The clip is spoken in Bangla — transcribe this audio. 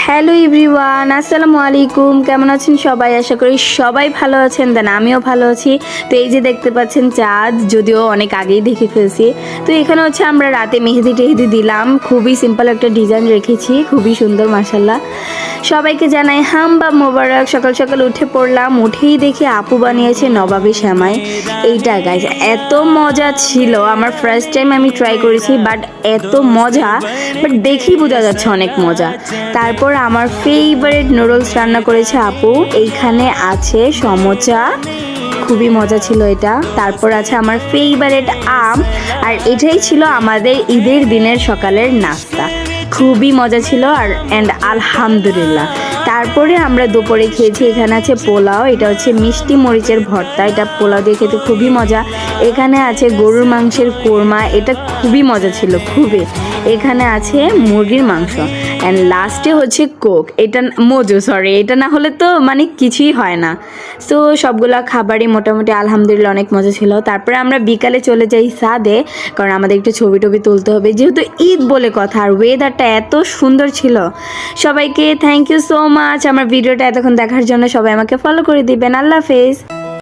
হ্যালো এভরিওয়ান, আসসালামু আলাইকুম। কেমন আছেন সবাই? আশা করি সবাই ভালো আছেন। দেন আমিও ভালো আছি। তো এই যে দেখতে পাচ্ছেন চাঁদ, যদিও অনেক আগেই দেখে ফেলছি। তো এখানে হচ্ছে আমরা রাতে মেহেদি টেহেদি দিলাম। খুবই সিম্পল একটা ডিজাইন রেখেছি, খুবই সুন্দর মাশাল্লাহ। সবাইকে জানাই হাম্বা মোবারক। সকাল সকাল উঠে পড়লাম, উঠেই দেখি আপু বানিয়েছে নবাবী শ্যামাই। এইটা গাইস এত মজা ছিল, আমার ফার্স্ট টাইম আমি ট্রাই করেছি, বাট এত মজা, বাট দেখেই বোঝা যাচ্ছে অনেক মজা। তারপর আমার ফেভারিট নুডলস রান্না করেছে আপু। এইখানে আছে সমোচা, খুবই মজা ছিল এটা। তারপর আছে আমার ফেভারিট আম, আর এটাই ছিল আমাদের ঈদের দিনের সকালের নাস্তা। খুবই মজা ছিল আর আলহামদুলিল্লাহ। তারপরে আমরা দুপুরে খেয়েছি, এখানে আছে পোলাও, এটা হচ্ছে মিষ্টি মরিচের ভর্তা, এটা পোলাও দিয়ে খেতে খুবই মজা। এখানে আছে গরুর মাংসের কোরমা, এটা খুবই মজা ছিল খুবই। এখানে আছে মুরগির মাংস, অ্যান্ড লাস্টে হচ্ছে কোক, এটা মজু, সরি, এটা না হলে তো মানে কিছুই হয় না। সো সবগুলা খাবারই মোটামুটি আলহামদুলিল্লাহ অনেক মজা ছিল। তারপরে আমরা বিকালে চলে যাই ছাদে, কারণ আমাদের একটু ছবি টবি তুলতে হবে, যেহেতু ঈদ বলে কথা। আর ওয়েদারটা এত সুন্দর ছিল। সবাইকে থ্যাংক ইউ সো মাচ আমার ভিডিওটা এতক্ষণ দেখার জন্য। সবাই আমাকে ফলো করে দিবেন। আল্লাহ হাফেজ।